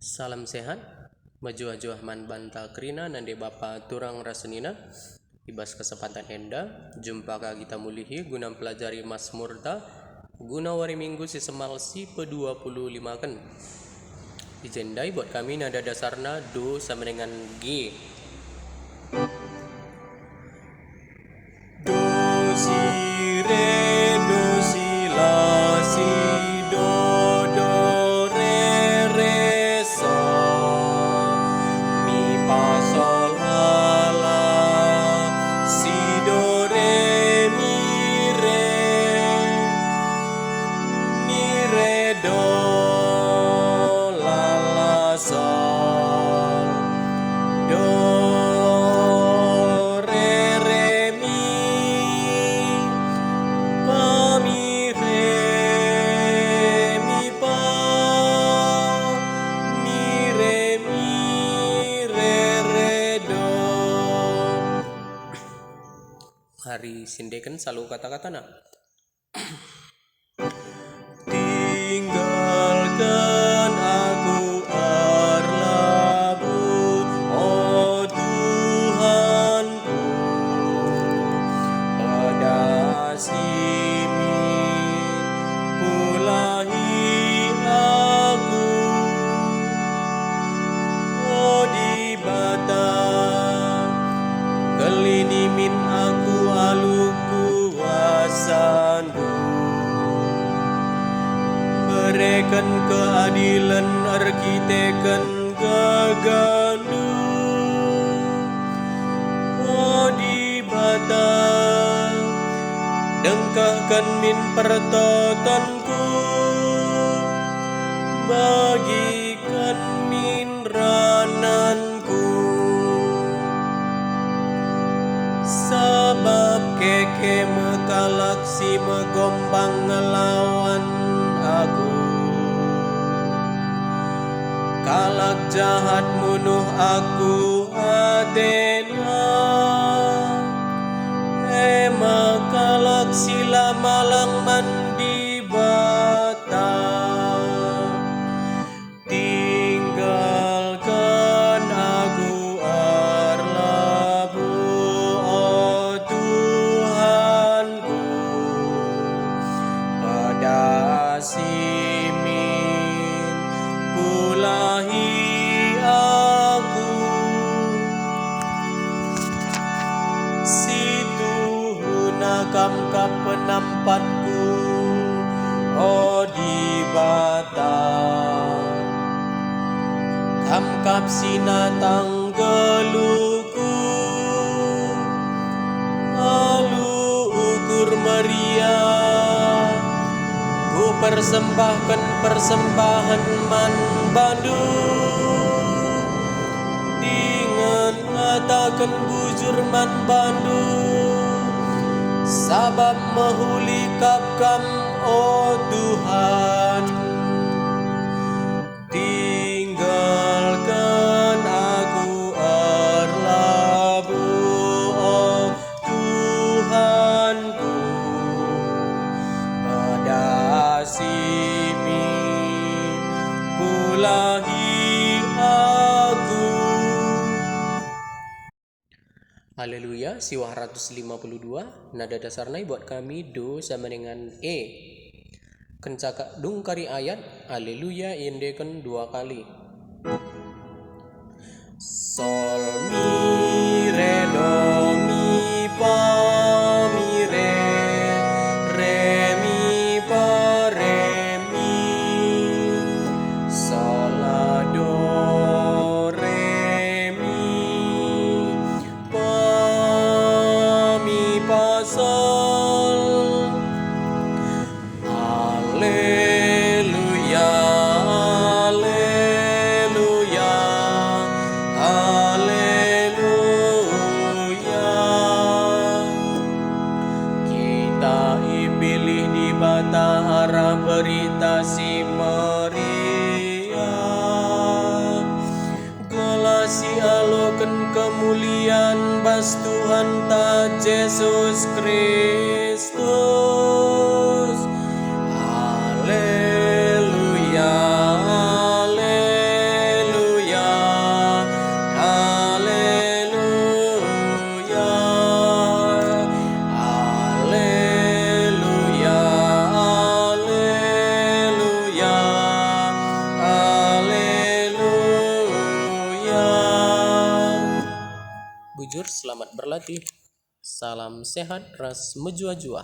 Salam sehat, majuah man banta kerina nande bapa turang rasenina. Ibas kesempatan enda, jumpa kita mulihi guna pelajari Mazmurta guna wari minggu si semal si pe-25 kan. Dijendai buat kami nada dasarna do sama dengan G. Do si re do si la si do do re re sol mi fa sol la si do re do la la sol do re re mi fa mi fa mi re do. Hari sindekan selalu kata-kata nak. Tinggalkan aku berlabuh, oh Tuhanku, pada sini pulahi aku, oh di bata kelinimin aku aluku wasandu. Berikan keadilan arkiteken gagandu, oh di bata dengkahkan min pertotonku, bagikan min rananku, sebab keke mekalaksi megombang ngelawan aku, kalak jahat munuh aku hatena, kalak sila malang mandi bata. Tinggalkan aku berlabuh, oh Tuhanku, pada simin pulahi aku, situ nakam kap penampatku, oh di bata kam kap sinatang geluku, alu ukur meriah ku persembahkan persembahan man bandu, dengan ngatakan bujur man bandu, sabab mahuli kapkam oh Tuhan. Tinggalkan aku berlabuh, oh Tuhanku, pada sini pulahi aku. Haleluya, siwah 152, nada dasarnya buat kami do sama dengan E. Kencaka dungkari ayat, haleluya indeken 2 kali. Sol mi re do mi fa mi re mi fa re mi, sol la do re mi fa sol. Haleluya, haleluya, haleluya. Kita dipilih di bata arah berita si meriah, gelasi aloken kemuliaan bas Tuhan ta Yesus Kristus. Haleluya, haleluya. bujur, selamat berlatih. Salam sehat, ras menjua-jua.